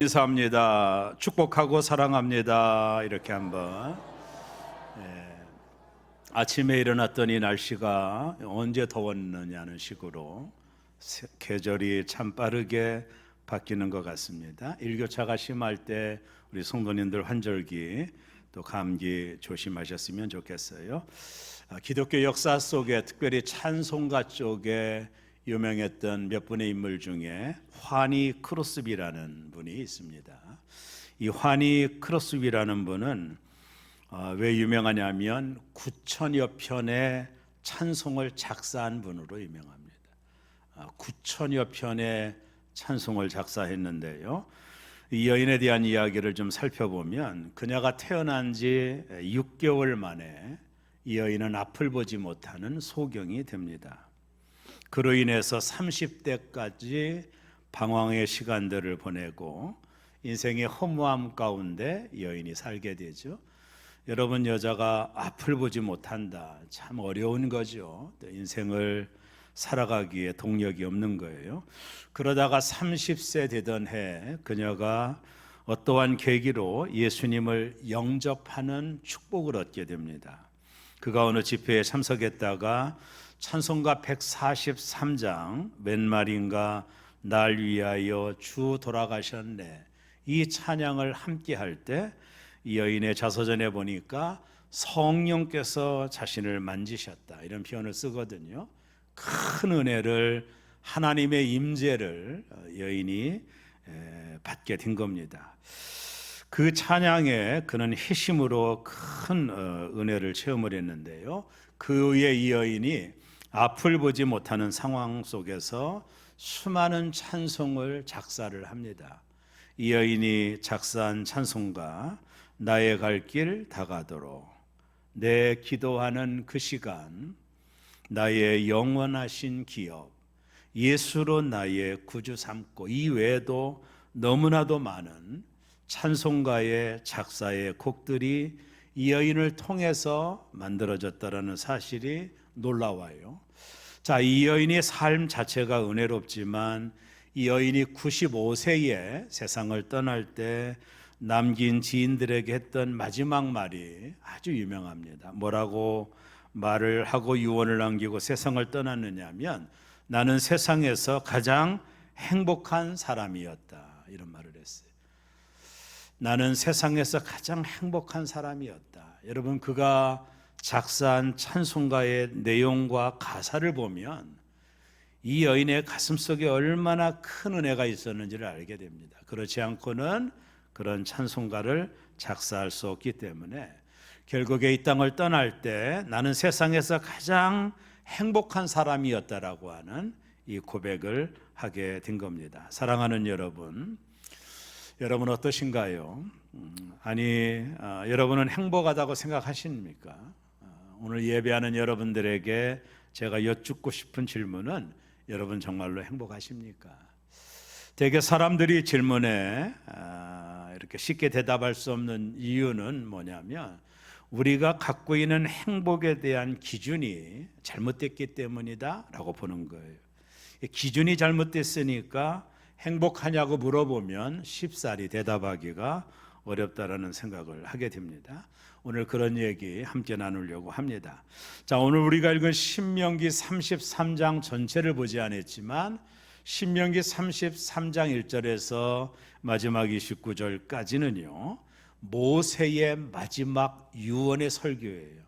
인사합니다. 축복하고 사랑합니다. 이렇게 한번. 아침에 일어났더니 날씨가 언제 더웠느냐는 식으로 계절이 참 빠르게 바뀌는 것 같습니다. 일교차가 심할 때 우리 성도님들 환절기 또 감기 조심하셨으면 좋겠어요. 기독교 역사 속에 특별히 찬송가 쪽에 유명했던 몇 분의 인물 중에 환희 크로스비라는 분이 있습니다. 이 환희 크로스비라는 분은 왜 유명하냐면 9천여 편의 찬송을 작사한 분으로 유명합니다. 9천여 편의 찬송을 작사했는데요. 이 여인에 대한 이야기를 좀 살펴보면 그녀가 태어난 지 6개월 만에 이 여인은 앞을 보지 못하는 소경이 됩니다. 그로 인해서 30대까지 방황의 시간들을 보내고 인생의 허무함 가운데 여인이 살게 되죠. 여러분, 여자가 앞을 보지 못한다, 참 어려운 거죠. 인생을 살아가기에 동력이 없는 거예요. 그러다가 30세 되던 해 그녀가 어떠한 계기로 예수님을 영접하는 축복을 얻게 됩니다. 그가 어느 집회에 참석했다가 찬송가 143장 웬 말인가 날 위하여 주 돌아가셨네, 이 찬양을 함께 할 때 이 여인의 자서전에 보니까 성령께서 자신을 만지셨다, 이런 표현을 쓰거든요. 큰 은혜를, 하나님의 임재를 여인이 받게 된 겁니다. 그 찬양에 그는 회심으로 큰 은혜를 체험을 했는데요. 그 후에 이 여인이 앞을 보지 못하는 상황 속에서 수많은 찬송을 작사를 합니다. 이 여인이 작사한 찬송가 나의 갈 길 다가도록, 내 기도하는 그 시간, 나의 영원하신 기업, 예수로 나의 구주 삼고, 이 외에도 너무나도 많은 찬송가의 작사의 곡들이 이 여인을 통해서 만들어졌다라는 사실이 놀라워요. 자, 이 여인의 삶 자체가 은혜롭지만 이 여인이 95세에 세상을 떠날 때 남긴 지인들에게 했던 마지막 말이 아주 유명합니다. 뭐라고 말을 하고 유언을 남기고 세상을 떠났느냐면, 나는 세상에서 가장 행복한 사람이었다, 이런 말을 했어요. 나는 세상에서 가장 행복한 사람이었다. 여러분, 그가 작사한 찬송가의 내용과 가사를 보면 이 여인의 가슴속에 얼마나 큰 은혜가 있었는지를 알게 됩니다. 그렇지 않고는 그런 찬송가를 작사할 수 없기 때문에 결국에 이 땅을 떠날 때 나는 세상에서 가장 행복한 사람이었다라고 하는 이 고백을 하게 된 겁니다. 사랑하는 여러분, 여러분 어떠신가요? 여러분은 행복하다고 생각하십니까? 오늘 예배하는 여러분들에게 제가 여쭙고 싶은 질문은, 여러분 정말로 행복하십니까? 대개 사람들이 질문에 이렇게 쉽게 대답할 수 없는 이유는 뭐냐면, 우리가 갖고 있는 행복에 대한 기준이 잘못됐기 때문이다 라고 보는 거예요. 기준이 잘못됐으니까 행복하냐고 물어보면 쉽사리 대답하기가 어렵다라는 생각을 하게 됩니다. 오늘 그런 얘기 함께 나누려고 합니다. 자, 오늘 우리가 읽은 신명기 33장 전체를 보지 않았지만 신명기 33장 1절에서 마지막 29절까지는요 모세의 마지막 유언의 설교예요.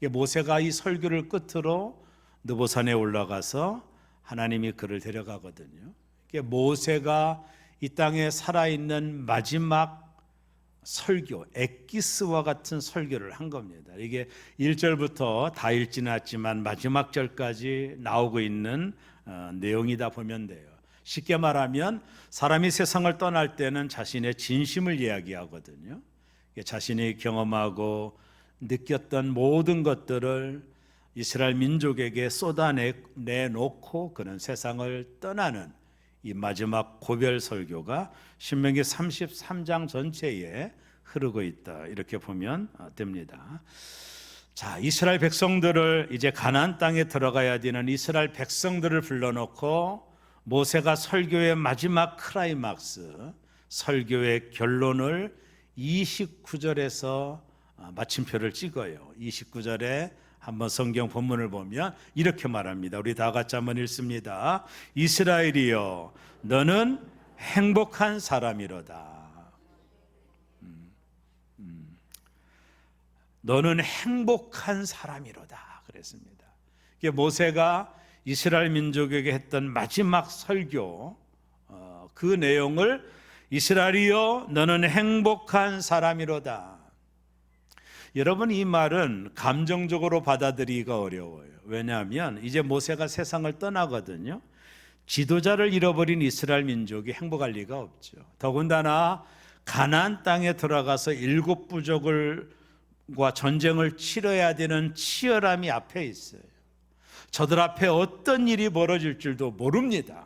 모세가 이 설교를 끝으로 느보산에 올라가서 하나님이 그를 데려가거든요. 모세가 이 땅에 살아있는 마지막 설교, 엑기스와 같은 설교를 한 겁니다. 이게 1절부터 다 읽지는 않지만 마지막 절까지 나오고 있는 내용이다 보면 돼요. 쉽게 말하면 사람이 세상을 떠날 때는 자신의 진심을 이야기하거든요. 자신이 경험하고 느꼈던 모든 것들을 이스라엘 민족에게 쏟아내놓고 그는 세상을 떠나는 이 마지막 고별 설교가 신명기 33장 전체에 흐르고 있다, 이렇게 보면 됩니다. 자, 이스라엘 백성들을, 이제 가나안 땅에 들어가야 되는 이스라엘 백성들을 불러놓고 모세가 설교의 마지막 클라이막스 설교의 결론을 29절에서 마침표를 찍어요. 29절에 한번 성경 본문을 보면 이렇게 말합니다. 우리 다 같이 한번 읽습니다. 이스라엘이여 너는 행복한 사람이로다. 너는 행복한 사람이로다 그랬습니다. 이게 모세가 이스라엘 민족에게 했던 마지막 설교, 그 내용을 이스라엘이여 너는 행복한 사람이로다. 여러분, 이 말은 감정적으로 받아들이기가 어려워요. 왜냐하면 이제 모세가 세상을 떠나거든요. 지도자를 잃어버린 이스라엘 민족이 행복할 리가 없죠. 더군다나 가나안 땅에 들어가서 7부족과 전쟁을 치러야 되는 치열함이 앞에 있어요. 저들 앞에 어떤 일이 벌어질 줄도 모릅니다.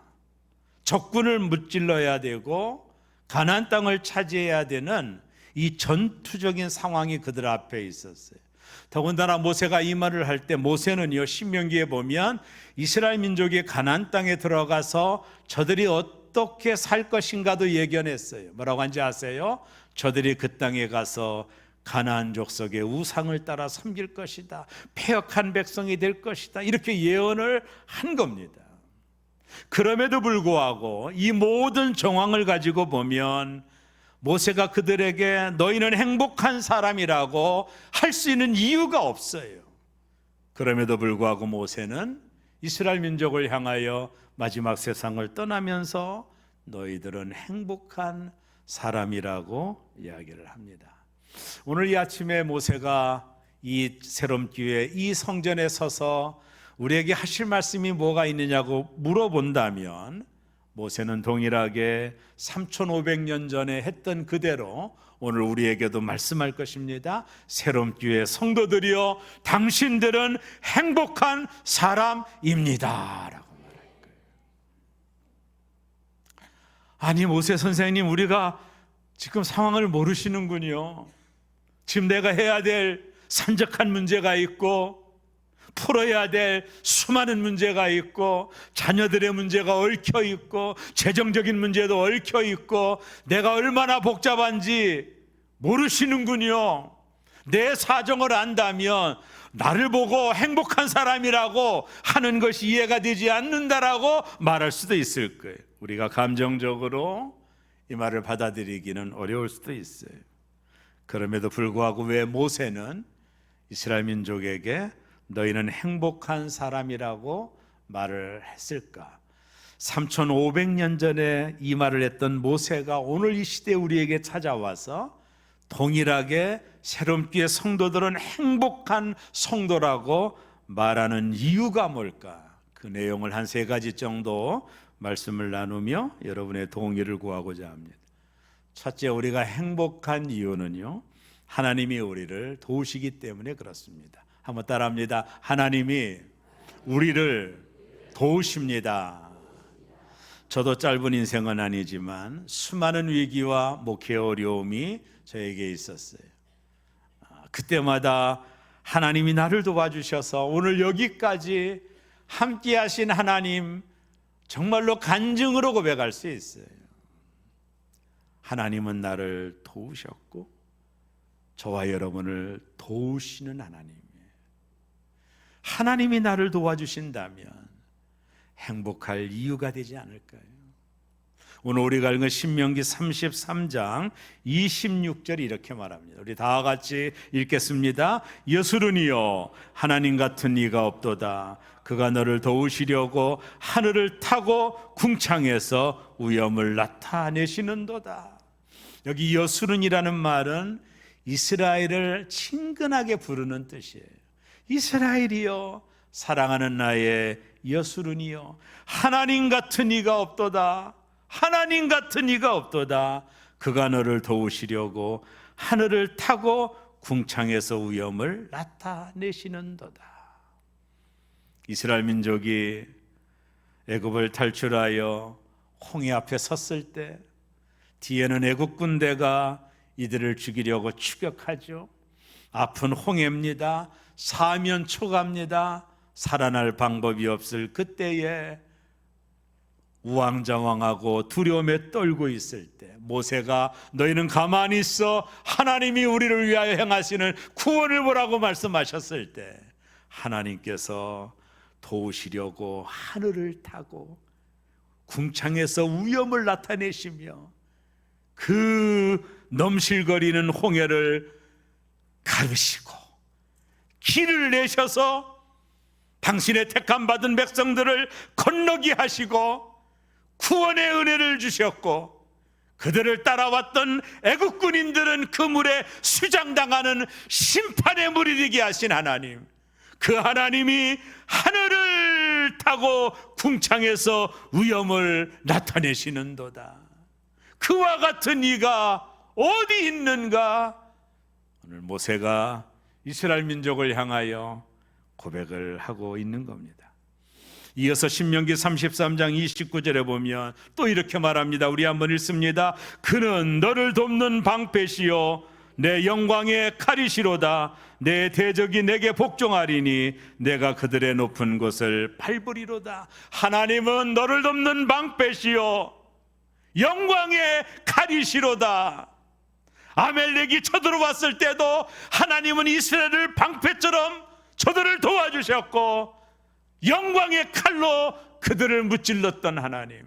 적군을 무찔러야 되고 가나안 땅을 차지해야 되는 이 전투적인 상황이 그들 앞에 있었어요. 더군다나 모세가 이 말을 할 때 모세는요, 신명기에 보면 이스라엘 민족이 가나안 땅에 들어가서 저들이 어떻게 살 것인가도 예견했어요. 뭐라고 한지 아세요? 저들이 그 땅에 가서 가나안 족속의 우상을 따라 섬길 것이다. 패역한 백성이 될 것이다. 이렇게 예언을 한 겁니다. 그럼에도 불구하고 이 모든 정황을 가지고 보면 모세가 그들에게 너희는 행복한 사람이라고 할 수 있는 이유가 없어요. 그럼에도 불구하고 모세는 이스라엘 민족을 향하여 마지막 세상을 떠나면서 너희들은 행복한 사람이라고 이야기를 합니다. 오늘 이 아침에 모세가 이 새롬교회 이 성전에 서서 우리에게 하실 말씀이 뭐가 있느냐고 물어본다면 모세는 동일하게 3500년 전에 했던 그대로 오늘 우리에게도 말씀할 것입니다. 새롬교회 성도들이여 당신들은 행복한 사람입니다 라고 말할 거예요. 아니 모세 선생님, 우리가 지금 상황을 모르시는군요. 지금 내가 해야 될 산적한 문제가 있고 풀어야 될 수많은 문제가 있고 자녀들의 문제가 얽혀 있고 재정적인 문제도 얽혀 있고 내가 얼마나 복잡한지 모르시는군요. 내 사정을 안다면 나를 보고 행복한 사람이라고 하는 것이 이해가 되지 않는다라고 말할 수도 있을 거예요. 우리가 감정적으로 이 말을 받아들이기는 어려울 수도 있어요. 그럼에도 불구하고 왜 모세는 이스라엘 민족에게 너희는 행복한 사람이라고 말을 했을까? 3500년 전에 이 말을 했던 모세가 오늘 이 시대에 우리에게 찾아와서 동일하게 새롬교회 성도들은 행복한 성도라고 말하는 이유가 뭘까? 그 내용을 한 3가지 정도 말씀을 나누며 여러분의 동의를 구하고자 합니다. 첫째, 우리가 행복한 이유는요, 하나님이 우리를 도우시기 때문에 그렇습니다. 한번 따라합니다. 하나님이 우리를 도우십니다. 저도 짧은 인생은 아니지만 수많은 위기와 목회 어려움이 저에게 있었어요. 그때마다 하나님이 나를 도와주셔서 오늘 여기까지 함께 하신 하나님 정말로 간증으로 고백할 수 있어요. 하나님은 나를 도우셨고 저와 여러분을 도우시는 하나님. 하나님이 나를 도와주신다면 행복할 이유가 되지 않을까요? 오늘 우리가 읽은 신명기 33장 26절이 이렇게 말합니다. 우리 다 같이 읽겠습니다. 여수르니여 하나님 같은 이가 없도다. 그가 너를 도우시려고 하늘을 타고 궁창에서 위엄을 나타내시는도다. 여기 여수른이라는 말은 이스라엘을 친근하게 부르는 뜻이에요. 이스라엘이여 사랑하는 나의 여수른이여 하나님 같은 이가 없도다. 하나님 같은 이가 없도다. 그가 너를 도우시려고 하늘을 타고 궁창에서 위엄을 나타내시는도다. 이스라엘 민족이 애굽을 탈출하여 홍해 앞에 섰을 때 뒤에는 애굽 군대가 이들을 죽이려고 추격하죠. 앞은 홍해입니다. 사면초가입니다. 살아날 방법이 없을 그때에 우왕좌왕하고 두려움에 떨고 있을 때 모세가 너희는 가만히 있어 하나님이 우리를 위하여 행하시는 구원을 보라고 말씀하셨을 때 하나님께서 도우시려고 하늘을 타고 궁창에서 위엄을 나타내시며 그 넘실거리는 홍해를 가르시고 길을 내셔서 당신의 택함 받은 백성들을 건너게 하시고 구원의 은혜를 주셨고 그들을 따라왔던 애국 군인들은 그 물에 수장당하는 심판의 물이 되게 하신 하나님, 그 하나님이 하늘을 타고 궁창에서 위엄을 나타내시는도다. 그와 같은 이가 어디 있는가? 오늘 모세가 이스라엘 민족을 향하여 고백을 하고 있는 겁니다. 이어서 신명기 33장 29절에 보면 또 이렇게 말합니다. 우리 한번 읽습니다. 그는 너를 돕는 방패시요 내 영광의 칼이시로다. 내 대적이 내게 복종하리니 내가 그들의 높은 곳을 밟으리로다. 하나님은 너를 돕는 방패시요 영광의 칼이시로다. 아멜렉이 쳐들어왔을 때도 하나님은 이스라엘을 방패처럼 저들을 도와주셨고 영광의 칼로 그들을 무찔렀던 하나님,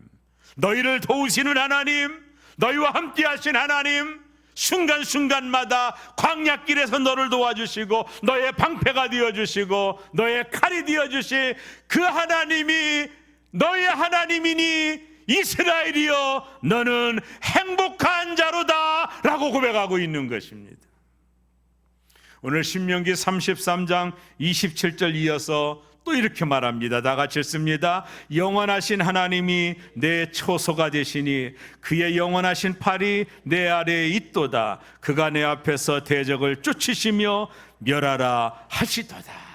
너희를 도우시는 하나님, 너희와 함께 하신 하나님, 순간순간마다 광야길에서 너를 도와주시고 너의 방패가 되어주시고 너의 칼이 되어주신 그 하나님이 너의 하나님이니 이스라엘이여 너는 행복한 자로다 라고 고백하고 있는 것입니다. 오늘 신명기 33장 27절 이어서 또 이렇게 말합니다. 다 같이 읽습니다. 영원하신 하나님이 내 초소가 되시니 그의 영원하신 팔이 내 아래에 있도다. 그가 내 앞에서 대적을 쫓으시며 멸하라 하시도다.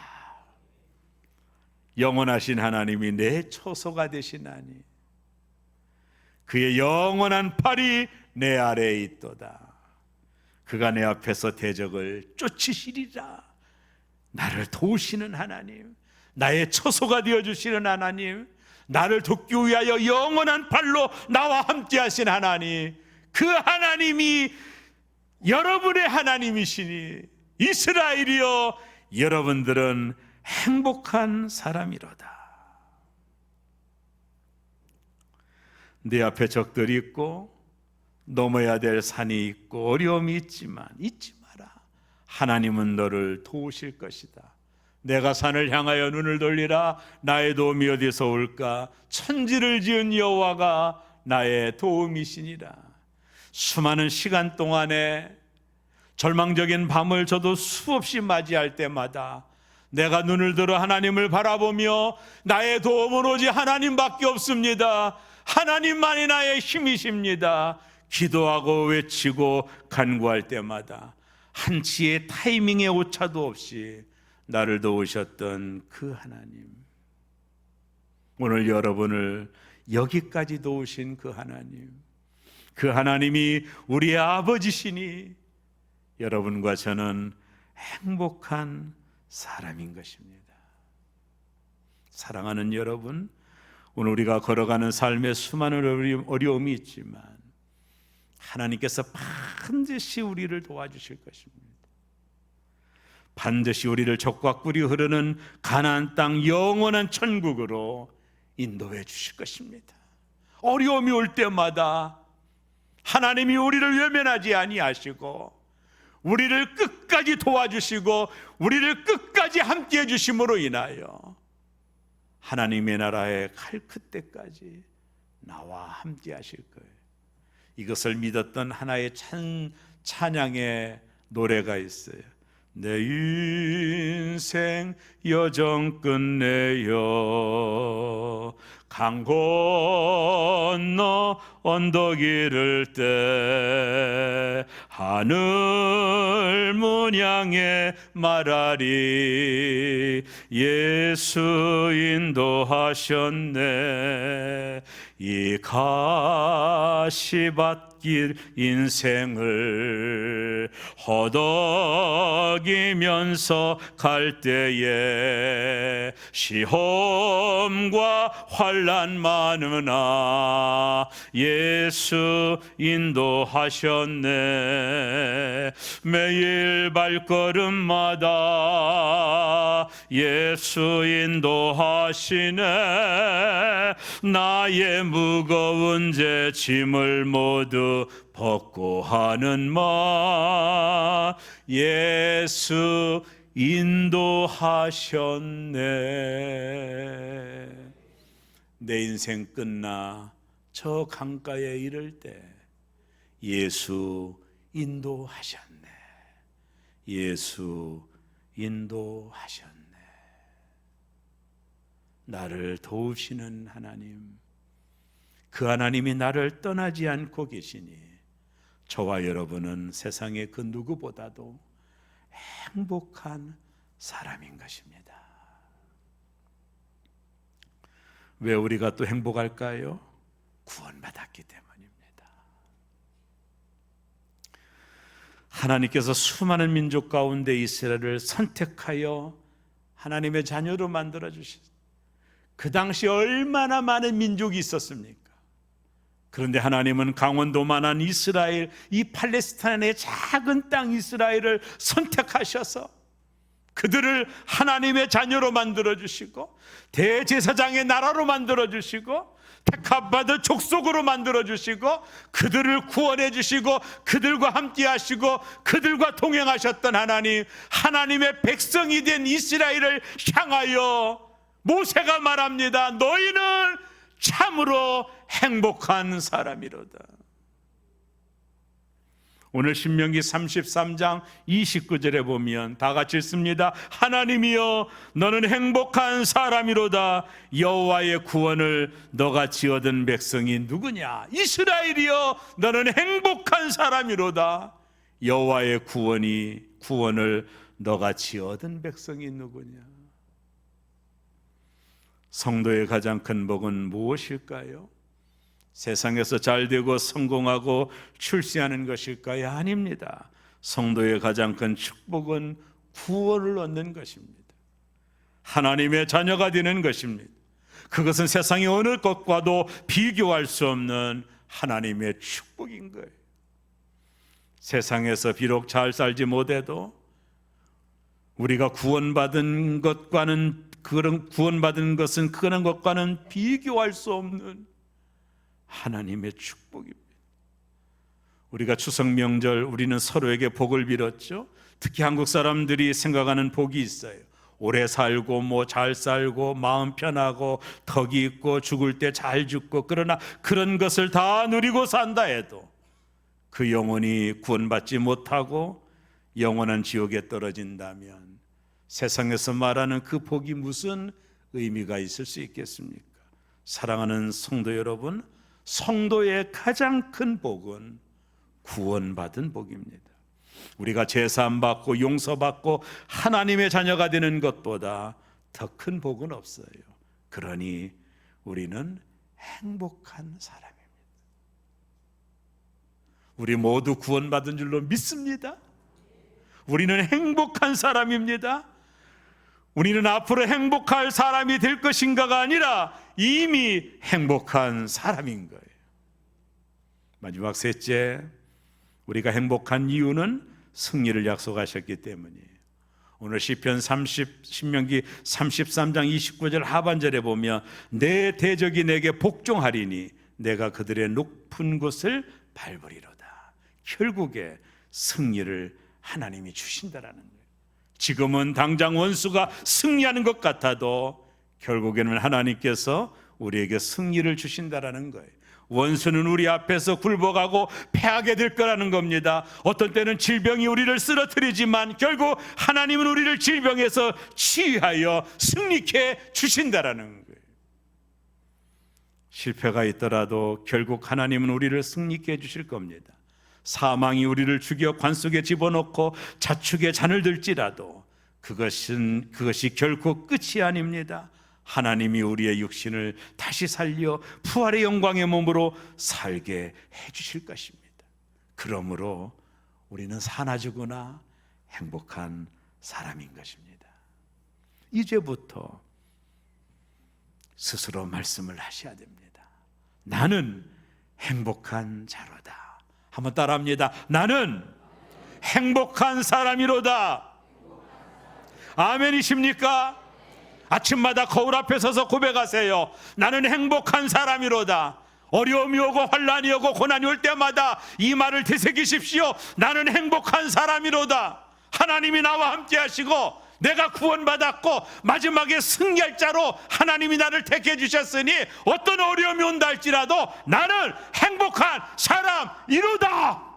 영원하신 하나님이 내 초소가 되시나니 그의 영원한 팔이 내 아래에 있도다. 그가 내 앞에서 대적을 쫓으시리라. 나를 도우시는 하나님, 나의 처소가 되어주시는 하나님, 나를 돕기 위하여 영원한 팔로 나와 함께 하신 하나님, 그 하나님이 여러분의 하나님이시니 이스라엘이여 여러분들은 행복한 사람이로다. 내 앞에 적들이 있고 넘어야 될 산이 있고 어려움이 있지만 잊지 마라. 하나님은 너를 도우실 것이다. 내가 산을 향하여 눈을 돌리라. 나의 도움이 어디서 올까? 천지를 지은 여호와가 나의 도움이시니라. 수많은 시간 동안에 절망적인 밤을 저도 수없이 맞이할 때마다 내가 눈을 들어 하나님을 바라보며 나의 도움은 오직 하나님밖에 없습니다. 하나님만이 나의 힘이십니다. 기도하고 외치고 간구할 때마다 한치의 타이밍의 오차도 없이 나를 도우셨던 그 하나님, 오늘 여러분을 여기까지 도우신 그 하나님, 그 하나님이 우리의 아버지시니 여러분과 저는 행복한 사람인 것입니다. 사랑하는 여러분, 오늘 우리가 걸어가는 삶에 수많은 어려움이 있지만 하나님께서 반드시 우리를 도와주실 것입니다. 반드시 우리를 적과 꿀이 흐르는 가나안 땅 영원한 천국으로 인도해 주실 것입니다. 어려움이 올 때마다 하나님이 우리를 외면하지 아니하시고 우리를 끝까지 도와주시고 우리를 끝까지 함께해 주심으로 인하여 하나님의 나라에 갈 그때까지 나와 함께 하실 거예요. 이것을 믿었던 하나의 찬양의 노래가 있어요. 내 인생 여정 끝내어 강 건너 언덕 이를 때 하늘 문 향해 말하리 예수 인도하셨네. 이 가시밭길 앞길 인생을 허덕이면서 갈 때에 시험과 환난 많으나 예수 인도하셨네. 매일 발걸음마다 예수 인도하시네. 나의 무거운 죄 짐을 모두 벗고 하는 말 예수 인도하셨네. 내 인생 끝나 저 강가에 이를 때 예수 인도하셨네. 예수 인도하셨네. 나를 도우시는 하나님, 그 하나님이 나를 떠나지 않고 계시니 저와 여러분은 세상의 그 누구보다도 행복한 사람인 것입니다. 왜 우리가 또 행복할까요? 구원받았기 때문입니다. 하나님께서 수많은 민족 가운데 이스라엘을 선택하여 하나님의 자녀로 만들어 주셨습니다. 그 당시 얼마나 많은 민족이 있었습니까? 그런데 하나님은 강원도만한 이스라엘, 이 팔레스타인의 작은 땅 이스라엘을 선택하셔서 그들을 하나님의 자녀로 만들어 주시고 대제사장의 나라로 만들어 주시고 택함받은 족속으로 만들어 주시고 그들을 구원해 주시고 그들과 함께 하시고 그들과 동행하셨던 하나님, 하나님의 백성이 된 이스라엘을 향하여 모세가 말합니다. 너희는 참으로 행복한 사람이로다. 오늘 신명기 33장 29절에 보면 다 같이 읽습니다. 하나님이여 너는 행복한 사람이로다. 여호와의 구원을 너같이 얻은 백성이 누구냐? 이스라엘이여 너는 행복한 사람이로다. 여호와의 구원을 너같이 얻은 백성이 누구냐? 성도의 가장 큰 복은 무엇일까요? 세상에서 잘되고 성공하고 출세하는 것일까요? 아닙니다. 성도의 가장 큰 축복은 구원을 얻는 것입니다. 하나님의 자녀가 되는 것입니다. 그것은 세상의 어느 것과도 비교할 수 없는 하나님의 축복인 거예요. 세상에서 비록 잘 살지 못해도 우리가 구원받은 것과는 그런 것과는 비교할 수 없는 하나님의 축복입니다. 우리가 추석 명절 우리는 서로에게 복을 빌었죠. 특히 한국 사람들이 생각하는 복이 있어요. 오래 살고 잘 살고 마음 편하고 덕이 있고 죽을 때 잘 죽고, 그러나 그런 것을 다 누리고 산다 해도 그 영혼이 구원받지 못하고 영원한 지옥에 떨어진다면 세상에서 말하는 그 복이 무슨 의미가 있을 수 있겠습니까? 사랑하는 성도 여러분, 성도의 가장 큰 복은 구원받은 복입니다. 우리가 제사함받고 용서받고 하나님의 자녀가 되는 것보다 더 큰 복은 없어요. 그러니 우리는 행복한 사람입니다. 우리 모두 구원받은 줄로 믿습니다. 우리는 행복한 사람입니다. 우리는 앞으로 행복할 사람이 될 것인가가 아니라 이미 행복한 사람인 거예요. 마지막 셋째, 우리가 행복한 이유는 승리를 약속하셨기 때문이에요. 오늘 신명기 33장 29절 하반절에 보면 내 대적이 내게 복종하리니 내가 그들의 높은 곳을 밟으리로다. 결국에 승리를 하나님이 주신다라는 거예요. 지금은 당장 원수가 승리하는 것 같아도 결국에는 하나님께서 우리에게 승리를 주신다라는 거예요. 원수는 우리 앞에서 굴복하고 패하게 될 거라는 겁니다. 어떤 때는 질병이 우리를 쓰러뜨리지만 결국 하나님은 우리를 질병에서 치유하여 승리케 주신다라는 거예요. 실패가 있더라도 결국 하나님은 우리를 승리케 해주실 겁니다. 사망이 우리를 죽여 관 속에 집어넣고 자축에 잔을 들지라도 그것이 결코 끝이 아닙니다. 하나님이 우리의 육신을 다시 살려 부활의 영광의 몸으로 살게 해주실 것입니다. 그러므로 우리는 사나주구나 행복한 사람인 것입니다. 이제부터 스스로 말씀을 하셔야 됩니다. 나는 행복한 자로다. 한번 따라합니다. 나는 행복한 사람이로다. 아멘이십니까? 아침마다 거울 앞에 서서 고백하세요. 나는 행복한 사람이로다. 어려움이 오고 환난이 오고 고난이 올 때마다 이 말을 되새기십시오. 나는 행복한 사람이로다. 하나님이 나와 함께 하시고 내가 구원받았고 마지막에 승리할 자로 하나님이 나를 택해 주셨으니 어떤 어려움이 온다 할지라도 나는 행복한 사람이로다.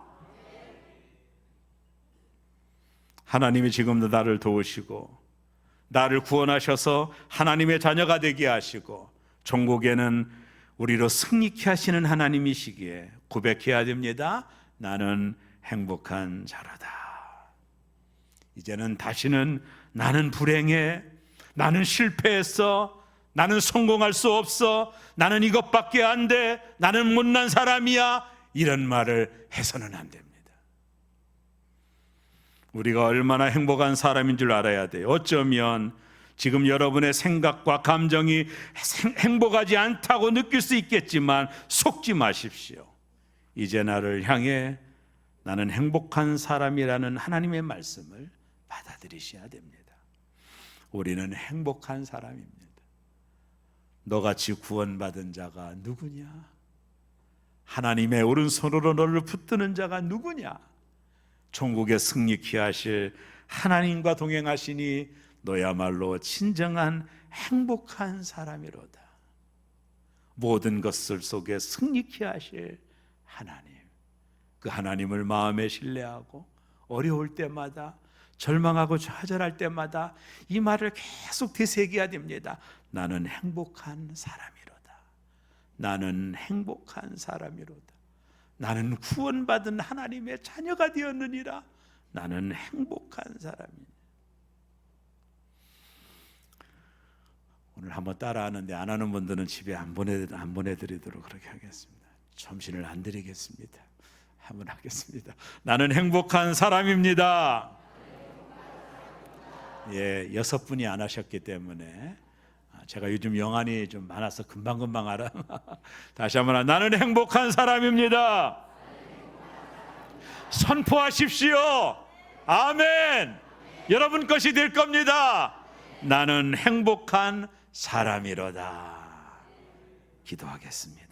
하나님이 지금도 나를 도우시고 나를 구원하셔서 하나님의 자녀가 되게 하시고 종국에는 우리로 승리케 하시는 하나님이시기에 고백해야 됩니다. 나는 행복한 자로다. 이제는 다시는 나는 불행해, 나는 실패했어, 나는 성공할 수 없어, 나는 이것밖에 안 돼, 나는 못난 사람이야, 이런 말을 해서는 안 됩니다. 우리가 얼마나 행복한 사람인 줄 알아야 돼요. 어쩌면 지금 여러분의 생각과 감정이 행복하지 않다고 느낄 수 있겠지만 속지 마십시오. 이제 나를 향해 나는 행복한 사람이라는 하나님의 말씀을 받아들이셔야 됩니다. 우리는 행복한 사람입니다. 너같이 구원받은 자가 누구냐? 하나님의 오른손으로 너를 붙드는 자가 누구냐? 천국에 승리케 하실 하나님과 동행하시니 너야말로 진정한 행복한 사람이로다. 모든 것을 속에 승리케 하실 하나님, 그 하나님을 마음에 신뢰하고 어려울 때마다 절망하고 좌절할 때마다 이 말을 계속 되새겨야 됩니다. 나는 행복한 사람이로다. 나는 행복한 사람이로다. 나는 구원받은 하나님의 자녀가 되었느니라. 나는 행복한 사람이다. 오늘 한번 따라하는데 안 하는 분들은 집에 안 보내드리도록 그렇게 하겠습니다. 점심을 안 드리겠습니다. 한번 하겠습니다. 나는 행복한 사람입니다. 예, 6분이 안 하셨기 때문에 제가 요즘 영안이 좀 많아서 금방금방 알아. 다시 한번 나는 행복한 사람입니다. 선포하십시오. 아멘. 여러분 것이 될 겁니다. 나는 행복한 사람이로다. 기도하겠습니다.